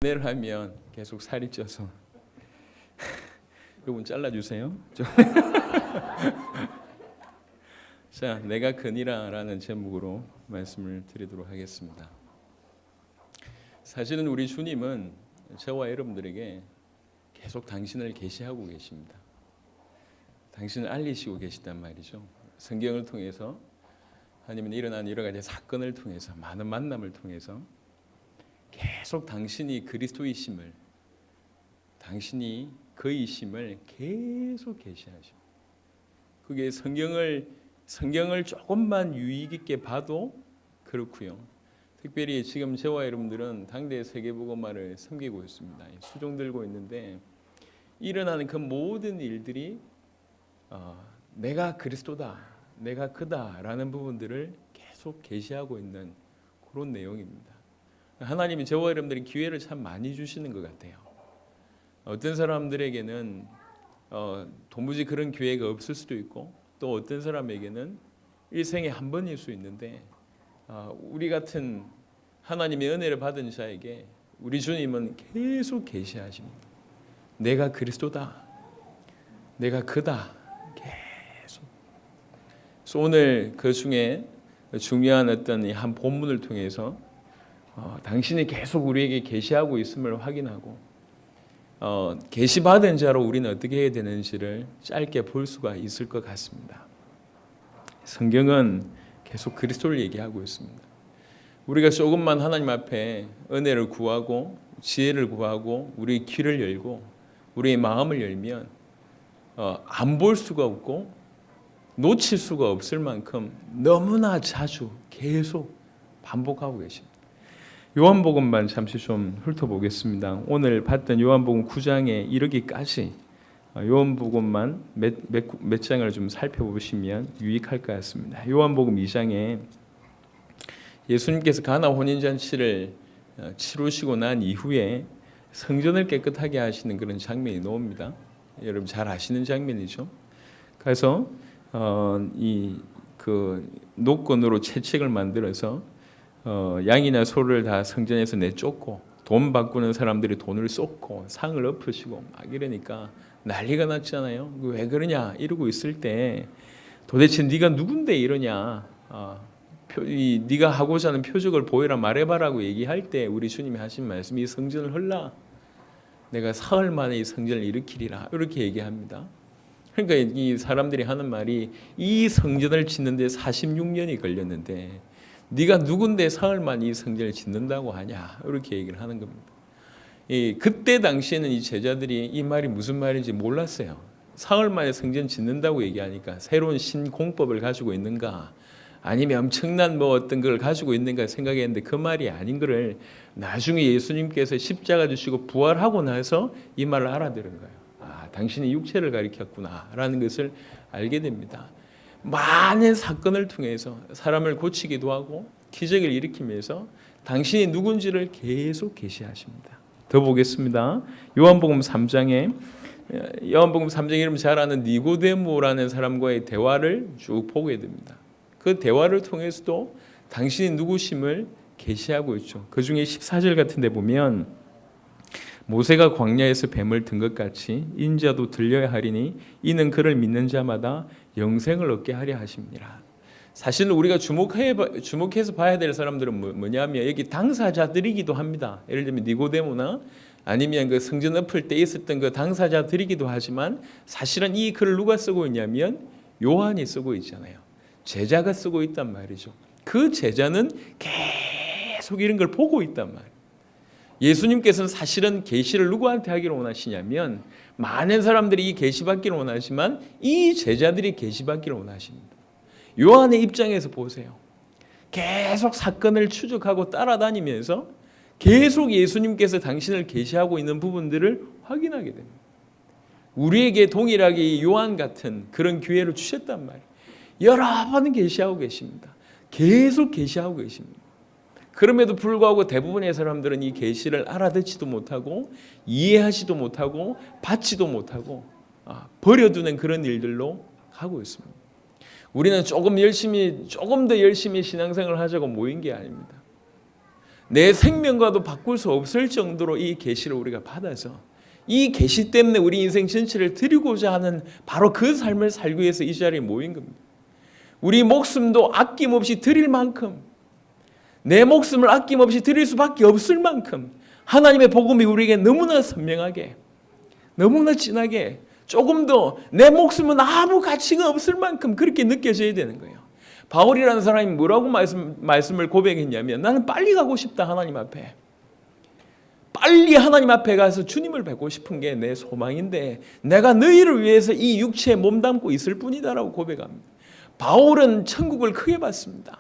연애를 하면 계속 살이 쪄서 이건 잘라주세요. 자, 내가 그니라라는 제목으로 말씀을 드리도록 하겠습니다. 사실은 우리 주님은 저와 여러분들에게 계속 당신을 계시하고 계십니다. 당신을 알리시고 계시단 말이죠. 성경을 통해서 아니면 일어난 여러 가지 사건을 통해서 많은 만남을 통해서 계속 당신이 그리스도이심을, 당신이 그이심을 계속 계시하십니다. 그게 성경을 조금만 유의 깊게 봐도 그렇고요. 특별히 지금 저와 여러분들은 당대 세계복음화를 섬기고 있습니다. 수종 들고 있는데 일어나는 그 모든 일들이 내가 그리스도다, 내가 그다라는 부분들을 계속 계시하고 있는 그런 내용입니다. 하나님이 저와 여러분들이 기회를 참 많이 주시는 것 같아요. 어떤 사람들에게는 도무지 그런 기회가 없을 수도 있고, 또 어떤 사람에게는 일생에 한 번일 수 있는데, 우리 같은 하나님의 은혜를 받은 자에게 우리 주님은 계속 계시하십니다. 내가 그리스도다, 내가 그다, 계속. 그래서 오늘 그 중에 중요한 어떤 한 본문을 통해서 당신이 계속 우리에게 계시하고 있음을 확인하고, 계시받은 자로 우리는 어떻게 해야 되는지를 짧게 볼 수가 있을 것 같습니다. 성경은 계속 그리스도를 얘기하고 있습니다. 우리가 조금만 하나님 앞에 은혜를 구하고 지혜를 구하고 우리의 귀를 열고 우리의 마음을 열면 안 볼 수가 없고 놓칠 수가 없을 만큼 너무나 자주 계속 반복하고 계십니다. 요한복음만 잠시 좀 훑어보겠습니다. 오늘 봤던 요한복음 9장에 이르기까지 요한복음만 몇 장을 좀 살펴보시면 유익할 것 같습니다. 요한복음 2장에 예수님께서 가나 혼인잔치를 치르시고 난 이후에 성전을 깨끗하게 하시는 그런 장면이 나옵니다. 여러분 잘 아시는 장면이죠. 그래서 그 노건으로 채찍을 만들어서 양이나 소를 다 성전에서 내쫓고 돈 바꾸는 사람들이 돈을 쏟고 상을 엎으시고 막 이러니까 난리가 났잖아요. 왜 그러냐 이러고 있을 때 도대체 네가 누군데 이러냐, 네가 하고자 하는 표적을 보여라 말해봐라고 얘기할 때 우리 주님이 하신 말씀이 이 성전을 헐라 내가 사흘 만에 이 성전을 일으키리라 이렇게 얘기합니다. 그러니까 이 사람들이 하는 말이 이 성전을 짓는데 46년이 걸렸는데 네가 누군데 사흘 만에 이 성전을 짓는다고 하냐 이렇게 얘기를 하는 겁니다. 그때 당시에는 이 제자들이 이 말이 무슨 말인지 몰랐어요. 사흘 만에 성전 짓는다고 얘기하니까 새로운 신공법을 가지고 있는가 아니면 엄청난 어떤 걸 가지고 있는가 생각했는데 그 말이 아닌 것을 나중에 예수님께서 십자가 주시고 부활하고 나서 이 말을 알아들은 거예요. 당신이 육체를 가리켰구나 라는 것을 알게 됩니다. 많은 사건을 통해서 사람을 고치기도 하고 기적을 일으키면서 당신이 누군지를 계속 계시하십니다. 더 보겠습니다. 요한복음 3장에 여러분 잘 아는 니고데모라는 사람과의 대화를 쭉 보게 됩니다. 그 대화를 통해서도 당신이 누구심을 계시하고 있죠. 그 중에 14절 같은 데 보면 모세가 광야에서 뱀을 든 것 같이 인자도 들려야 하리니 이는 그를 믿는 자마다 영생을 얻게 하려 하십니다. 사실은 우리가 주목해서 봐야 될 사람들은 뭐냐면 여기 당사자들이기도 합니다. 예를 들면 니고데모나 아니면 그 성전 엎을 때 있었던 그 당사자들이기도 하지만 사실은 이 글을 누가 쓰고 있냐면 요한이 쓰고 있잖아요. 제자가 쓰고 있단 말이죠. 그 제자는 계속 이런 걸 보고 있단 말이에요. 예수님께서는 사실은 계시를 누구한테 하기를 원하시냐면 많은 사람들이 이 계시 받기를 원하지만 이 제자들이 계시 받기를 원하십니다. 요한의 입장에서 보세요. 계속 사건을 추적하고 따라다니면서 계속 예수님께서 당신을 계시하고 있는 부분들을 확인하게 됩니다. 우리에게 동일하게 요한 같은 그런 기회를 주셨단 말이에요. 여러 번 계시하고 계십니다. 계속 계시하고 계십니다. 그럼에도 불구하고 대부분의 사람들은 이 계시를 알아듣지도 못하고 이해하지도 못하고 받지도 못하고 버려두는 그런 일들로 가고 있습니다. 우리는 조금 더 열심히 신앙생활을 하자고 모인 게 아닙니다. 내 생명과도 바꿀 수 없을 정도로 이 계시를 우리가 받아서 이 계시 때문에 우리 인생 전체를 드리고자 하는 바로 그 삶을 살기 위해서 이 자리에 모인 겁니다. 우리 목숨도 아낌없이 드릴 만큼, 내 목숨을 아낌없이 드릴 수밖에 없을 만큼 하나님의 복음이 우리에게 너무나 선명하게, 너무나 진하게, 조금 더 내 목숨은 아무 가치가 없을 만큼 그렇게 느껴져야 되는 거예요. 바울이라는 사람이 뭐라고 말씀을 고백했냐면, 나는 빨리 가고 싶다, 하나님 앞에. 빨리 하나님 앞에 가서 주님을 뵙고 싶은 게 내 소망인데 내가 너희를 위해서 이 육체에 몸담고 있을 뿐이다라고 고백합니다. 바울은 천국을 크게 봤습니다.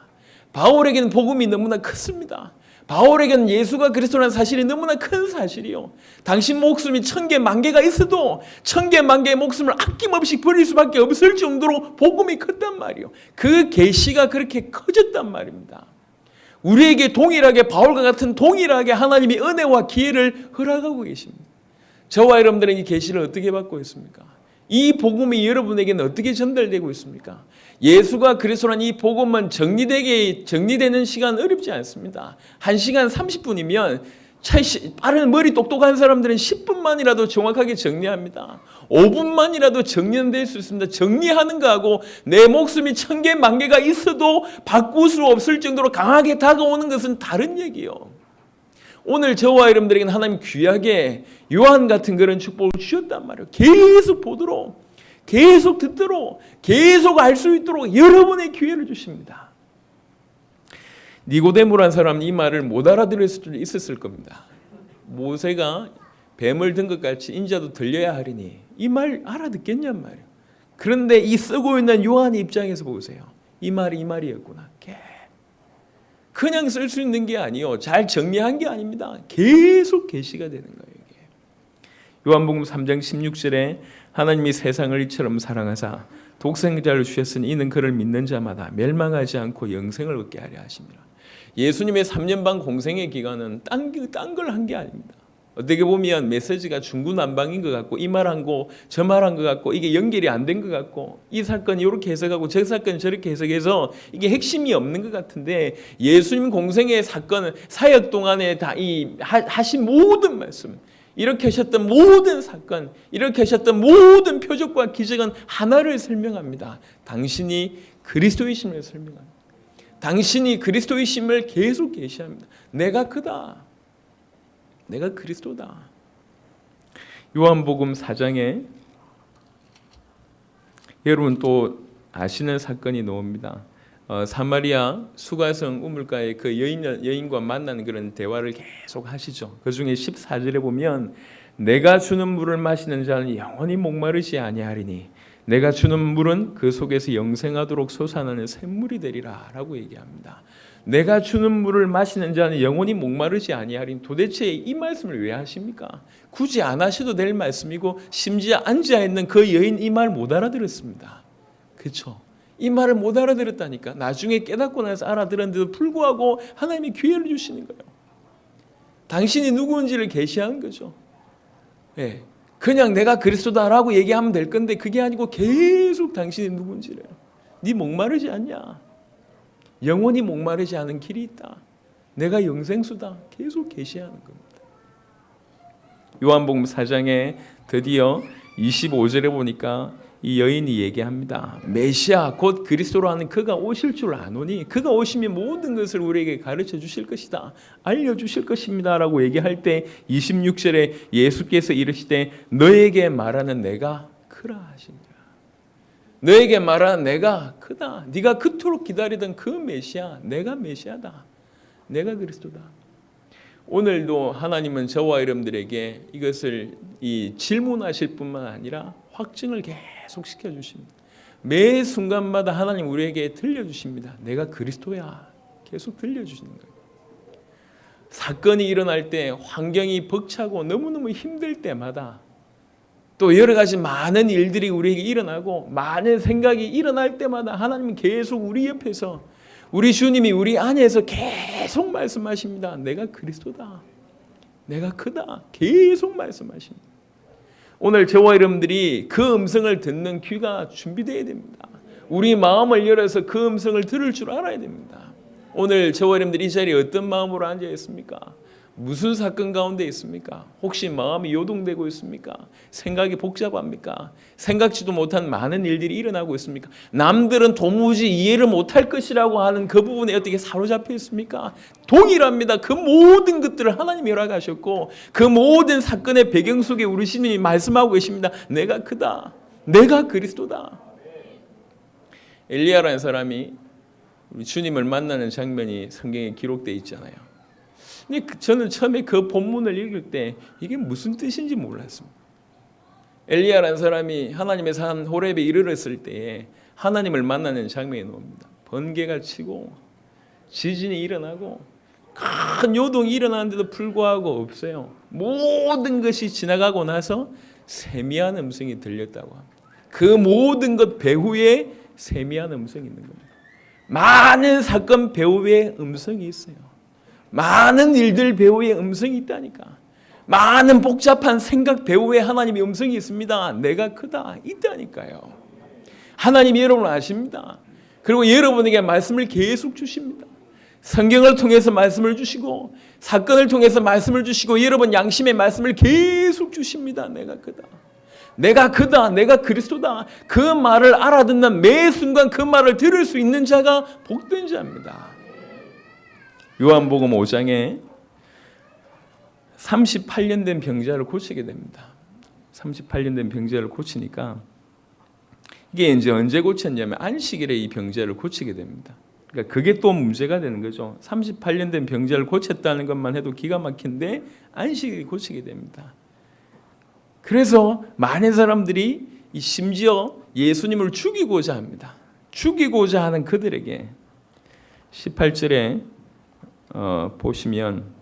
바울에게는 복음이 너무나 컸습니다. 바울에게는 예수가 그리스도라는 사실이 너무나 큰 사실이요. 당신 목숨이 1000개, 10,000개가 있어도 1000개, 10,000개의 목숨을 아낌없이 버릴 수밖에 없을 정도로 복음이 컸단 말이요. 그 계시가 그렇게 커졌단 말입니다. 우리에게 동일하게, 바울과 같은 동일하게 하나님이 은혜와 기회를 허락하고 계십니다. 저와 여러분들은 이 계시를 어떻게 받고 있습니까? 이 복음이 여러분에게는 어떻게 전달되고 있습니까? 예수가 그리스도라는 이 복음은 정리되는 시간 어렵지 않습니다. 1시간 30분이면 빠른 머리 똑똑한 사람들은 10분만이라도 정확하게 정리합니다. 5분만이라도 정리될 수 있습니다. 정리하는 거하고 내 목숨이 1000개, 10,000개가 있어도 바꿀 수 없을 정도로 강하게 다가오는 것은 다른 얘기예요. 오늘 저와 여러분들에게는 하나님 귀하게 요한 같은 그런 축복을 주셨단 말이에요. 계속 보도록, 계속 듣도록, 계속 알 수 있도록 여러분의 기회를 주십니다. 니고데모라는 사람은 이 말을 못 알아들을 수도 있었을 겁니다. 모세가 뱀을 든 것 같이 인자도 들려야 하리니, 이 말 알아듣겠냔 말이에요. 그런데 이 쓰고 있는 요한의 입장에서 보세요. 이 말이 이 말이었구나. 그냥 쓸 수 있는 게 아니요, 잘 정리한 게 아닙니다. 계속 계시가 되는 거예요. 이게. 요한복음 3장 16절에 하나님이 세상을 이처럼 사랑하사 독생자를 주셨으니 이는 그를 믿는 자마다 멸망하지 않고 영생을 얻게 하려 하십니다. 예수님의 3년 반 공생의 기간은 딴 걸 한 게 아닙니다. 어떻게 보면 메시지가 중구난방인 것 같고, 이 말한 거 저 말한 것 같고, 이게 연결이 안 된 것 같고, 이 사건이 이렇게 해석하고 저 사건이 저렇게 해석해서 이게 핵심이 없는 것 같은데, 예수님 공생의 사건, 사역 동안에 다 하신 모든 말씀, 이렇게 하셨던 모든 사건, 이렇게 하셨던 모든 표적과 기적은 하나를 설명합니다. 당신이 그리스도이심을 설명합니다. 당신이 그리스도이심을 계속 계시합니다. 내가 그다. 내가 그리스도다. 요한복음 4장에 여러분 또 아시는 사건이 나옵니다. 사마리아 수가성 우물가에 그 여인과 만나는 그런 대화를 계속 하시죠. 그 중에 14절에 보면 내가 주는 물을 마시는 자는 영원히 목마르지 아니하리니 내가 주는 물은 그 속에서 영생하도록 솟아나는 샘물이 되리라 라고 얘기합니다. 내가 주는 물을 마시는 자는 영원히 목마르지 아니하리니, 도대체 이 말씀을 왜 하십니까? 굳이 안 하셔도 될 말씀이고, 심지어 앉아있는 그 여인 이 말 못 알아들었습니다. 그렇죠? 이 말을 못 알아들었다니까. 나중에 깨닫고 나서 알아들었는데도 불구하고 하나님이 기회를 주시는 거예요. 당신이 누구인지를 계시하는 거죠. 네. 그냥 내가 그리스도다라고 얘기하면 될 건데 그게 아니고 계속 당신이 누군지를. 네 목마르지 않냐? 영원히 목마르지 않은 길이 있다. 내가 영생수다. 계속 계시하는 겁니다. 요한복음 4장에 드디어 25절에 보니까 이 여인이 얘기합니다. 메시아 곧 그리스도로 하는 그가 오실 줄 아노니 그가 오시면 모든 것을 우리에게 가르쳐 주실 것이다. 알려주실 것입니다. 라고 얘기할 때 26절에 예수께서 이르시되 너에게 말하는 내가 크라 하시니라. 너에게 말하는 내가 크다. 네가 그토록 기다리던 그 메시아, 내가 메시아다. 내가 그리스도다. 오늘도 하나님은 저와 여러분들에게 이것을 질문하실 뿐만 아니라 확증을 계속 시켜주십니다. 매 순간마다 하나님 우리에게 들려주십니다. 내가 그리스도야. 계속 들려주시는 거예요. 사건이 일어날 때, 환경이 벅차고 너무너무 힘들 때마다, 또 여러 가지 많은 일들이 우리에게 일어나고 많은 생각이 일어날 때마다 하나님은 계속 우리 옆에서, 우리 주님이 우리 안에서 계속 말씀하십니다. 내가 그리스도다. 내가 크다. 계속 말씀하십니다. 오늘 저와 여러분들이 그 음성을 듣는 귀가 준비되어야 됩니다. 우리 마음을 열어서 그 음성을 들을 줄 알아야 됩니다. 오늘 저와 여러분들이 이 자리에 어떤 마음으로 앉아 있습니까? 무슨 사건 가운데 있습니까? 혹시 마음이 요동되고 있습니까? 생각이 복잡합니까? 생각지도 못한 많은 일들이 일어나고 있습니까? 남들은 도무지 이해를 못할 것이라고 하는 그 부분에 어떻게 사로잡혀 있습니까? 동일합니다. 그 모든 것들을 하나님이 허락하셨고 그 모든 사건의 배경 속에 우리 주님이 말씀하고 계십니다. 내가 크다. 내가 그리스도다. 엘리야라는 사람이 우리 주님을 만나는 장면이 성경에 기록되어 있잖아요. 근데 저는 처음에 그 본문을 읽을 때 이게 무슨 뜻인지 몰랐습니다. 엘리야라는 사람이 하나님의 산 호렙에 이르렀을 때에 하나님을 만나는 장면이 나옵니다. 번개가 치고 지진이 일어나고 큰 요동이 일어나는데도 불구하고 없어요. 모든 것이 지나가고 나서 세미한 음성이 들렸다고 합니다. 그 모든 것 배후에 세미한 음성이 있는 겁니다. 많은 사건 배후에 음성이 있어요. 많은 일들 배후에 음성이 있다니까. 많은 복잡한 생각 배후에 하나님의 음성이 있습니다. 내가 크다. 있다니까요. 하나님이 여러분을 아십니다. 그리고 여러분에게 말씀을 계속 주십니다. 성경을 통해서 말씀을 주시고 사건을 통해서 말씀을 주시고 여러분 양심의 말씀을 계속 주십니다. 내가 크다. 내가 그다. 내가 그리스도다. 그 말을 알아듣는 매 순간 그 말을 들을 수 있는 자가 복된 자입니다. 요한복음 5장에 38년 된 병자를 고치게 됩니다. 38년 된 병자를 고치니까 이게 이제 언제 고쳤냐면 안식일에 이 병자를 고치게 됩니다. 그러니까 그게 또 문제가 되는 거죠. 38년 된 병자를 고쳤다는 것만 해도 기가 막힌데 안식일에 고치게 됩니다. 그래서 많은 사람들이 심지어 예수님을 죽이고자 합니다. 죽이고자 하는 그들에게 18절에 보시면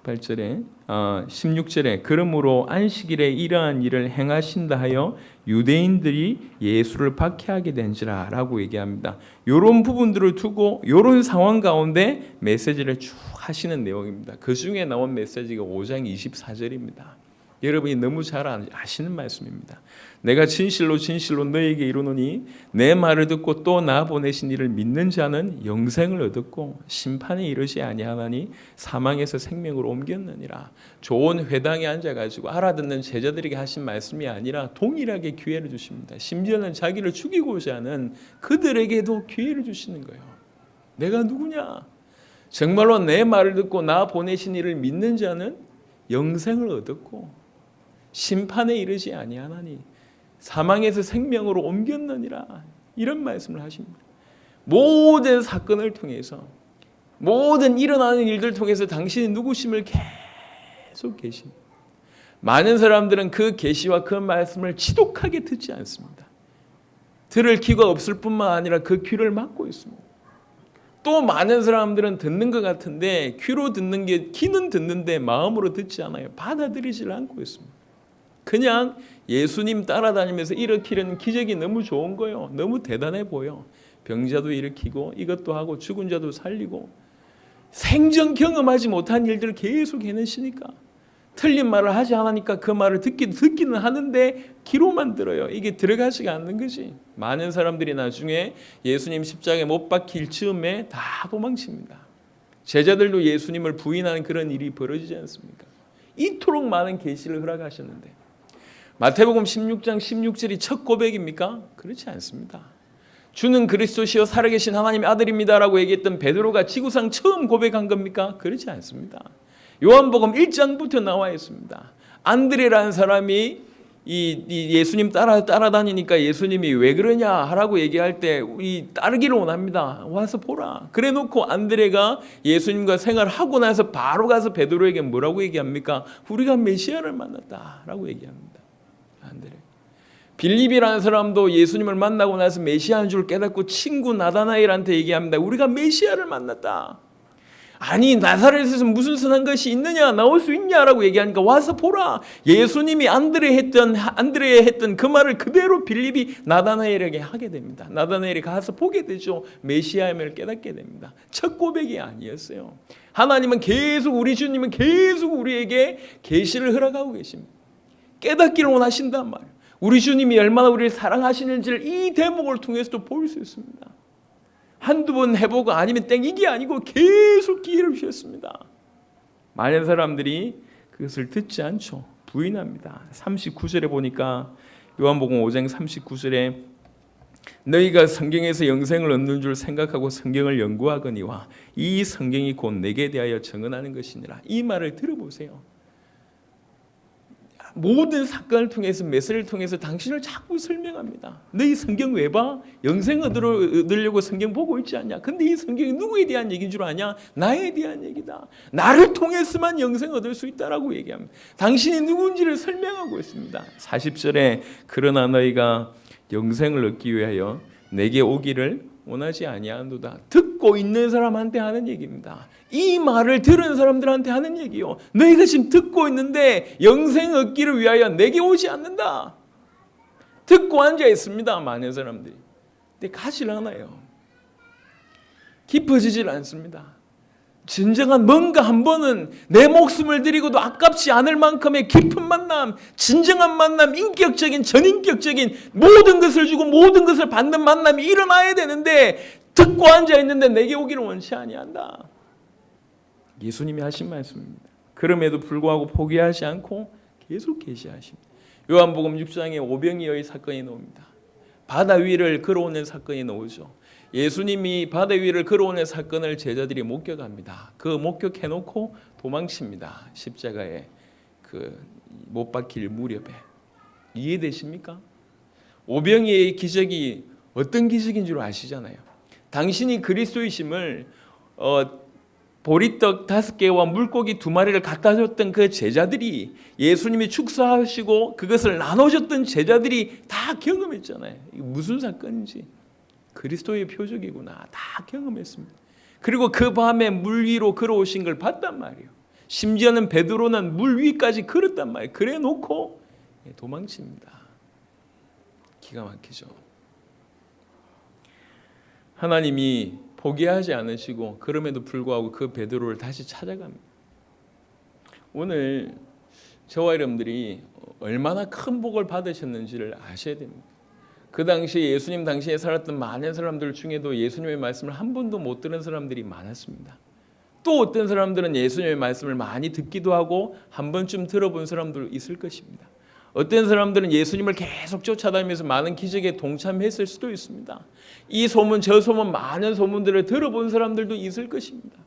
8절에 16절에 그러므로 안식일에 이러한 일을 행하신다 하여 유대인들이 예수를 박해하게 된지라 라고 얘기합니다. 이런 부분들을 두고 이런 상황 가운데 메시지를 쭉 하시는 내용입니다. 그 중에 나온 메시지가 5장 24절입니다. 여러분이 너무 잘 아시는 말씀입니다. 내가 진실로 진실로 너에게 이르노니 내 말을 듣고 또 나 보내신 이를 믿는 자는 영생을 얻었고 심판에 이르지 아니하나니 사망에서 생명으로 옮겼느니라. 좋은 회당에 앉아가지고 알아듣는 제자들에게 하신 말씀이 아니라 동일하게 기회를 주십니다. 심지어는 자기를 죽이고자 하는 그들에게도 기회를 주시는 거예요. 내가 누구냐? 정말로 내 말을 듣고 나 보내신 이를 믿는 자는 영생을 얻었고 심판에 이르지 아니하나니 사망에서 생명으로 옮겼느니라. 이런 말씀을 하십니다. 모든 사건을 통해서 모든 일어나는 일들을 통해서 당신이 누구심을 계속 계십니다. 많은 사람들은 그 계시와 그 말씀을 지독하게 듣지 않습니다. 들을 귀가 없을 뿐만 아니라 그 귀를 막고 있습니다. 또 많은 사람들은 듣는 것 같은데 귀로 듣는 게 귀는 듣는데 마음으로 듣지 않아요. 받아들이질 않고 있습니다. 그냥 예수님 따라다니면서 일으키려는 기적이 너무 좋은 거예요. 너무 대단해 보여. 병자도 일으키고 이것도 하고 죽은 자도 살리고 생전 경험하지 못한 일들을 계속 해내시니까 틀린 말을 하지 않으니까 그 말을 듣기는 하는데 귀로만 들어요. 이게 들어가지가 않는 거지. 많은 사람들이 나중에 예수님 십자가에 못 박힐 즈음에 다 도망칩니다. 제자들도 예수님을 부인하는 그런 일이 벌어지지 않습니까? 이토록 많은 계시를 허락하셨는데 마태복음 16장 16절이 첫 고백입니까? 그렇지 않습니다. 주는 그리스도시요 살아계신 하나님의 아들입니다라고 얘기했던 베드로가 지구상 처음 고백한 겁니까? 그렇지 않습니다. 요한복음 1장부터 나와 있습니다. 안드레라는 사람이 이 예수님 따라다니니까 예수님이 왜 그러냐 하라고 얘기할 때 따르기를 원합니다. 와서 보라. 그래 놓고 안드레가 예수님과 생활하고 나서 바로 가서 베드로에게 뭐라고 얘기합니까? 우리가 메시아를 만났다라고 얘기합니다. 안드레. 빌립이라는 사람도 예수님을 만나고 나서 메시아인 줄 깨닫고 친구 나다나엘한테 얘기합니다. 우리가 메시아를 만났다. 아니 나사렛에서 무슨 선한 것이 있느냐 나올 수 있냐라고 얘기하니까 와서 보라. 예수님이 안드레에 했던 그 말을 그대로 빌립이 나다나엘에게 하게 됩니다. 나다나엘이 가서 보게 되죠. 메시아임을 깨닫게 됩니다. 첫 고백이 아니었어요. 하나님은 계속 우리 주님은 계속 우리에게 계시를 허락하고 계십니다. 깨닫기를 원하신단 말이에요. 우리 주님이 얼마나 우리를 사랑하시는지를 이 대목을 통해서도 볼 수 있습니다. 한두 번 해보고 아니면 땡 이게 아니고 계속 기회를 주셨습니다. 많은 사람들이 그것을 듣지 않죠. 부인합니다. 39절에 보니까 요한복음 5장 39절에 너희가 성경에서 영생을 얻는 줄 생각하고 성경을 연구하거니와 이 성경이 곧 내게 대하여 증언하는 것이니라. 이 말을 들어보세요. 모든 사건을 통해서 메시지를 통해서 당신을 자꾸 설명합니다. 너희 성경 왜 봐? 영생 얻으려고 성경 보고 있지 않냐? 근데 이 성경이 누구에 대한 얘기인 줄 아냐? 나에 대한 얘기다. 나를 통해서만 영생 얻을 수 있다라고 얘기합니다. 당신이 누군지를 설명하고 있습니다. 40절에 그러나 너희가 영생을 얻기 위하여 내게 오기를 원하지 아니하노다. 듣고 있는 사람한테 하는 얘기입니다. 이 말을 들은 사람들한테 하는 얘기요. 너희가 지금 듣고 있는데 영생 얻기를 위하여 내게 오지 않는다. 듣고 앉아 있습니다. 많은 사람들이. 근데 가질 않아요. 깊어지질 않습니다. 진정한 뭔가 한 번은 내 목숨을 드리고도 아깝지 않을 만큼의 깊은 만남, 진정한 만남, 인격적인 전인격적인 모든 것을 주고 모든 것을 받는 만남이 일어나야 되는데 듣고 앉아 있는데 내게 오기를 원치 아니한다. 예수님이 하신 말씀입니다. 그럼에도 불구하고 포기하지 않고 계속 계시하십니다. 요한복음 6장에 오병이어의 사건이 나옵니다. 바다 위를 걸어오는 사건이 나오죠. 예수님이 바다 위를 걸어오는 사건을 제자들이 목격합니다. 그 목격해놓고 도망칩니다. 십자가에 못 박힐 무렵에. 이해되십니까? 오병이의 기적이 어떤 기적인 줄 아시잖아요. 당신이 그리스도이심을 보리떡 5개와 물고기 2마리를 갖다 줬던 그 제자들이 예수님이 축사하시고 그것을 나눠줬던 제자들이 다 경험했잖아요. 이게 무슨 사건인지. 그리스도의 표적이구나. 다 경험했습니다. 그리고 그 밤에 물 위로 걸어오신 걸 봤단 말이에요. 심지어는 베드로는 물 위까지 걸었단 말이에요. 그래 놓고 도망칩니다. 기가 막히죠. 하나님이 포기하지 않으시고 그럼에도 불구하고 그 베드로를 다시 찾아갑니다. 오늘 저와 여러분들이 얼마나 큰 복을 받으셨는지를 아셔야 됩니다. 그 당시에 예수님 당시에 살았던 많은 사람들 중에도 예수님의 말씀을 한 번도 못 들은 사람들이 많았습니다. 또 어떤 사람들은 예수님의 말씀을 많이 듣기도 하고 한 번쯤 들어본 사람도 있을 것입니다. 어떤 사람들은 예수님을 계속 쫓아다니면서 많은 기적에 동참했을 수도 있습니다. 이 소문 저 소문 많은 소문들을 들어본 사람들도 있을 것입니다.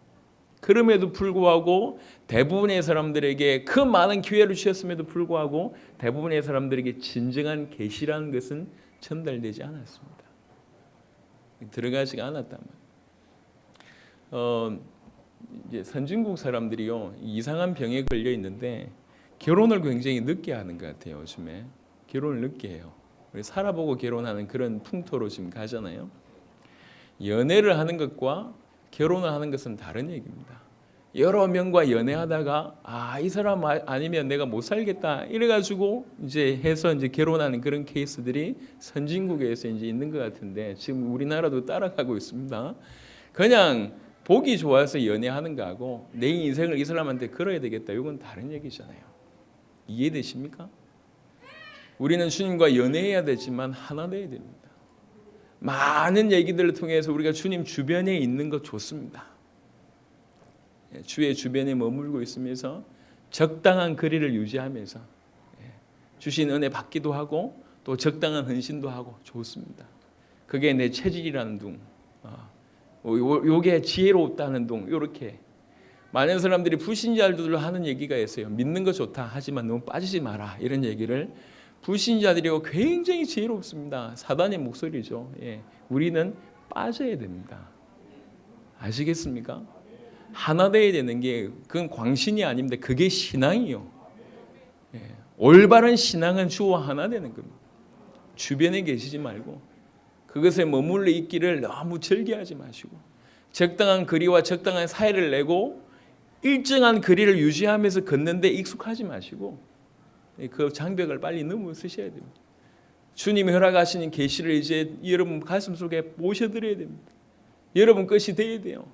그럼에도 불구하고 대부분의 사람들에게 그 많은 기회를 주셨음에도 불구하고 대부분의 사람들에게 진정한 계시라는 것은 전달되지 않았습니다. 들어가지가 않았단 말이에요. 이제 선진국 사람들이요 이상한 병에 걸려 있는데 결혼을 굉장히 늦게 하는 것 같아요. 요즘에 결혼을 늦게 해요. 우리 살아보고 결혼하는 그런 풍토로 지금 가잖아요. 연애를 하는 것과 결혼을 하는 것은 다른 얘기입니다. 여러 명과 연애하다가 이 사람 아니면 내가 못 살겠다 이래가지고 이제 해서 이제 결혼하는 그런 케이스들이 선진국에서 이제 있는 것 같은데 지금 우리나라도 따라가고 있습니다. 그냥 보기 좋아서 연애하는 거하고 내 인생을 이 사람한테 걸어야 되겠다 이건 다른 얘기잖아요. 이해되십니까? 우리는 주님과 연애해야 되지만 하나 돼야 됩니다. 많은 얘기들을 통해서 우리가 주님 주변에 있는 것 좋습니다. 주의 주변에 머물고 있으면서 적당한 거리를 유지하면서 주신 은혜 받기도 하고 또 적당한 헌신도 하고 좋습니다. 그게 내 체질이라는 둥, 요게 지혜롭다는 둥 이렇게 많은 사람들이 불신자들도 하는 얘기가 있어요. 믿는 거 좋다 하지만 너무 빠지지 마라 이런 얘기를 불신자들이 굉장히 지혜롭습니다. 사단의 목소리죠. 우리는 빠져야 됩니다. 아시겠습니까? 하나 돼야 되는 게 그건 광신이 아닙니다. 그게 신앙이요. 올바른 신앙은 주와 하나 되는 겁니다. 주변에 계시지 말고 그것에 머물러 있기를 너무 즐겨하지 마시고 적당한 거리와 적당한 사이를 내고 일정한 거리를 유지하면서 걷는데 익숙하지 마시고 그 장벽을 빨리 넘어서셔야 됩니다. 주님이 허락하시는 계시를 이제 여러분 가슴 속에 모셔드려야 됩니다. 여러분 것이 돼야 돼요.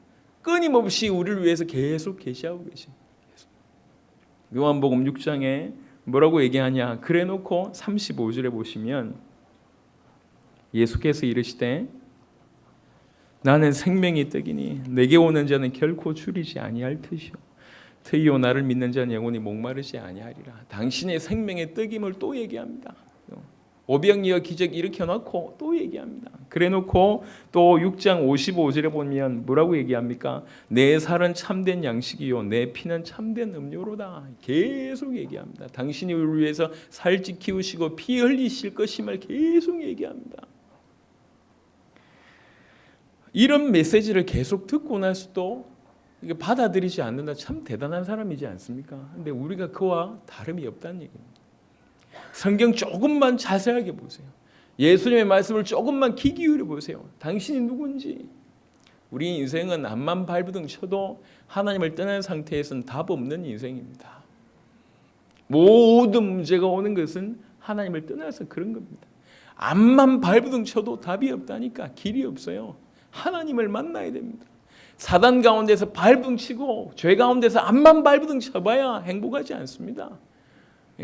끊임없이 우리를 위해서 계속 계시하고 계십니다. 요한복음 6장에 뭐라고 얘기하냐? 그래놓고 35절에 보시면 예수께서 이르시되 나는 생명의 떡이니 내게 오는 자는 결코 줄이지 아니할 것이요 트이오 나를 믿는 자는 영원히 목마르지 아니하리라. 당신의 생명의 떡임을 또 얘기합니다. 오병이어 기적 일으켜놓고 또 얘기합니다. 그래놓고 또 6장 55절에 보면 뭐라고 얘기합니까? 내 살은 참된 양식이요 내 피는 참된 음료로다. 계속 얘기합니다. 당신이 우리를 위해서 살찌 키우시고 피 흘리실 것임을 계속 얘기합니다. 이런 메시지를 계속 듣고 나서도 이게 받아들이지 않는다. 참 대단한 사람이지 않습니까? 근데 우리가 그와 다름이 없다는 얘기입니다. 성경 조금만 자세하게 보세요. 예수님의 말씀을 조금만 귀 기울여 보세요. 당신이 누군지. 우리 인생은 앞만 발부둥 쳐도 하나님을 떠난 상태에서는 답 없는 인생입니다. 모든 문제가 오는 것은 하나님을 떠나서 그런 겁니다. 앞만 발부둥 쳐도 답이 없다니까. 길이 없어요. 하나님을 만나야 됩니다. 사단 가운데서 발부둥 치고 죄 가운데서 앞만 발부둥 쳐봐야 행복하지 않습니다.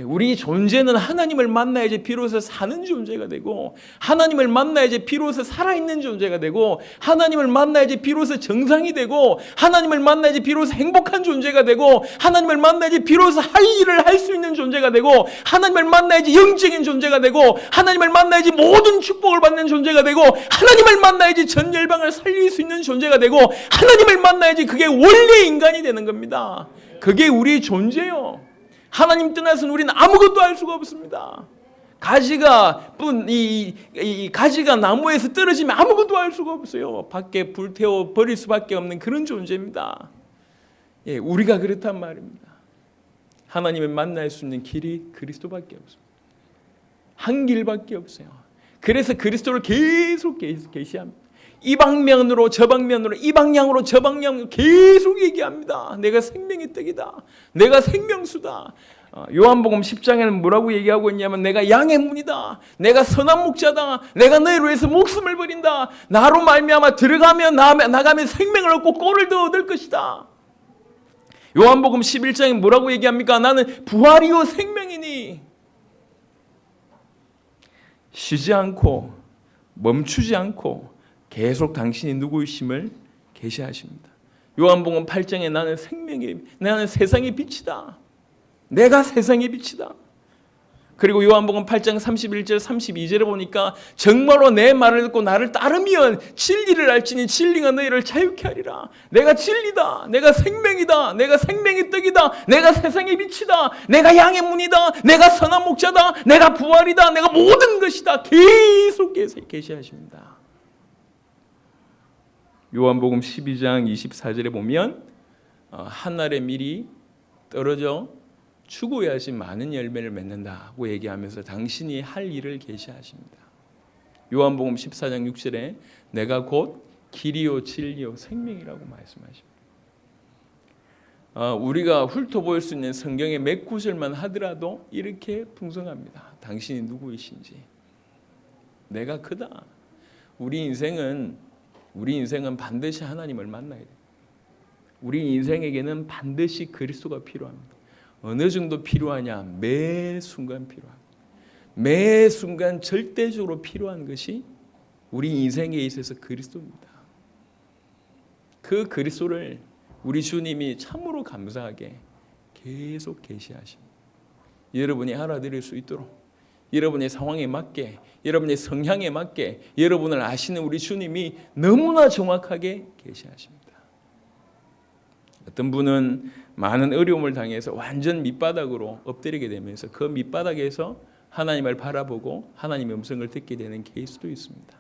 우리 존재는 하나님을 만나야지 비로소 사는 존재가 되고 하나님을 만나야지 비로소 살아있는 존재가 되고 하나님을 만나야지 비로소 정상이 되고 하나님을 만나야지 비로소 행복한 존재가 되고 하나님을 만나야지 비로소 할 일을 할 수 있는 존재가 되고 하나님을 만나야지 영적인 존재가 되고 하나님을 만나야지 모든 축복을 받는 존재가 되고 하나님을 만나야지 전 열방을 살릴 수 있는 존재가 되고 하나님을 만나야지 그게 원래 인간이 되는 겁니다. 그게 우리의 존재요. 하나님 떠나서는 우리는 아무것도 할 수가 없습니다. 가지가 나무에서 떨어지면 아무것도 할 수가 없어요. 밖에 불태워 버릴 수밖에 없는 그런 존재입니다. 우리가 그렇단 말입니다. 하나님을 만날 수 있는 길이 그리스도밖에 없습니다. 한 길밖에 없어요. 그래서 그리스도를 계속 계시합니다. 이 방면으로 저 방면으로 이 방향으로 저 방향으로 계속 얘기합니다. 내가 생명의 떡이다. 내가 생명수다. 요한복음 10장에는 뭐라고 얘기하고 있냐면 내가 양의 문이다. 내가 선한 목자다. 내가 너희를 위해서 목숨을 버린다. 나로 말미암아 들어가면 나가면 생명을 얻고 꼴을 더 얻을 것이다. 요한복음 11장에 뭐라고 얘기합니까? 나는 부활이요 생명이니. 쉬지 않고 멈추지 않고 계속 당신이 누구이심을 계시하십니다. 요한복음 8장에 나는 세상의 빛이다. 내가 세상의 빛이다. 그리고 요한복음 8장 31절 32절에 보니까 정말로 내 말을 듣고 나를 따르면 진리를 알지니 진리가 너희를 자유케 하리라. 내가 진리다. 내가 생명이다. 내가 생명의 떡이다. 내가 세상의 빛이다. 내가 양의 문이다. 내가 선한 목자다. 내가 부활이다. 내가 모든 것이다. 계속 계시하십니다. 요한복음 12장 24절에 보면 한 알의 밀이 떨어져 추구해야지 많은 열매를 맺는다고 얘기하면서 당신이 할 일을 계시하십니다. 요한복음 14장 6절에 내가 곧 길이요 진리요 생명이라고 말씀하십니다. 우리가 훑어볼 수 있는 성경의 몇 구절만 하더라도 이렇게 풍성합니다. 당신이 누구이신지. 내가 그다. 우리 인생은 반드시 하나님을 만나야 돼요. 우리 인생에게는 반드시 그리스도가 필요합니다. 어느 정도 필요하냐? 매 순간 필요합니다. 매 순간 절대적으로 필요한 것이 우리 인생에 있어서 그리스도입니다. 그 그리스도를 우리 주님이 참으로 감사하게 계속 계시하십니다. 여러분이 알아들을 수 있도록 여러분의 상황에 맞게 여러분의 성향에 맞게 여러분을 아시는 우리 주님이 너무나 정확하게 계시하십니다. 어떤 분은 많은 어려움을 당해서 완전 밑바닥으로 엎드리게 되면서 그 밑바닥에서 하나님을 바라보고 하나님의 음성을 듣게 되는 케이스도 있습니다.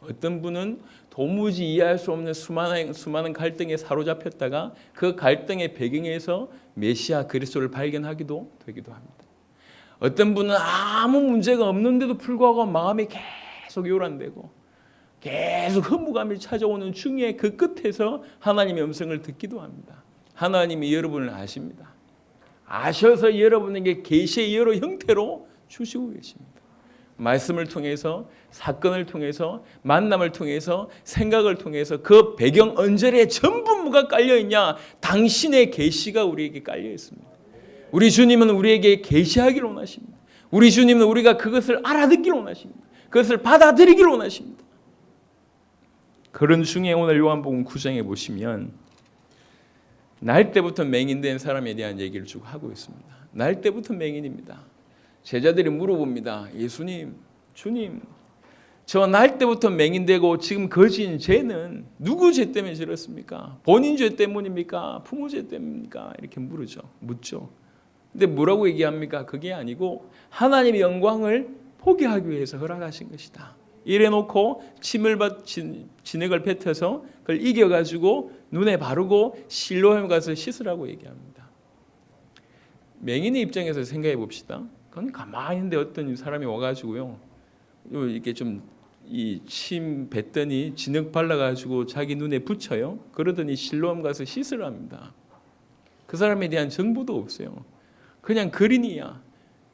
어떤 분은 도무지 이해할 수 없는 수많은 갈등에 사로잡혔다가 그 갈등의 배경에서 메시아 그리스도를 발견하기도 되기도 합니다. 어떤 분은 아무 문제가 없는데도 불구하고 마음이 계속 요란되고 계속 허무감이 찾아오는 중에 그 끝에서 하나님의 음성을 듣기도 합니다. 하나님이 여러분을 아십니다. 아셔서 여러분에게 계시의 여러 형태로 주시고 계십니다. 말씀을 통해서 사건을 통해서 만남을 통해서 생각을 통해서 그 배경 언저리에 전부 뭐가 깔려있냐? 당신의 계시가 우리에게 깔려 있습니다. 우리 주님은 우리에게 계시하기를 원하십니다. 우리 주님은 우리가 그것을 알아듣기를 원하십니다. 그것을 받아들이기를 원하십니다. 그런 중에 오늘 요한복음 9장에 보시면 날 때부터 맹인된 사람에 대한 얘기를 쭉 하고 있습니다. 날 때부터 맹인입니다. 제자들이 물어봅니다. 예수님, 주님, 저 날 때부터 맹인되고 지금 거지인 죄는 누구 죄 때문에 저렇습니까? 본인 죄 때문입니까? 부모 죄 때문입니까? 이렇게 묻죠. 근데 뭐라고 얘기합니까? 그게 아니고 하나님의 영광을 포기하기 위해서 허락하신 것이다. 이래놓고 진액을 뱉어서 그걸 이겨가지고 눈에 바르고 실로암에 가서 씻으라고 얘기합니다. 맹인의 입장에서 생각해 봅시다. 그건 가만히 있는데 어떤 사람이 와가지고요, 이렇게 좀 이 침 뱉더니 진흙 발라가지고 자기 눈에 붙여요. 그러더니 실로암 가서 씻으랍니다. 그 사람에 대한 정보도 없어요. 그냥 거린이야.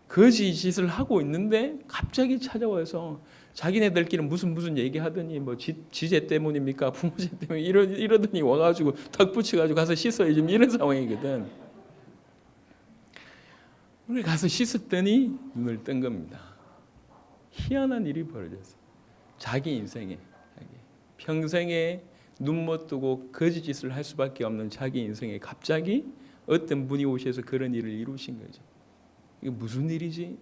거지 짓을 하고 있는데 갑자기 찾아와서 자기네들끼리 무슨 얘기하더니 뭐 지죄 때문입니까? 부모죄 때문에 이러더니 와가지고 턱 붙여가지고 가서 씻어요. 지금 이런 상황이거든. 우리 가서 씻었더니 눈을 뜬 겁니다. 희한한 일이 벌어졌어요. 자기 인생에 평생에 눈 못 뜨고 거짓짓을 할 수밖에 없는 자기 인생에 갑자기 어떤 분이 오셔서 그런 일을 이루신 거죠. 이게 무슨 일이지?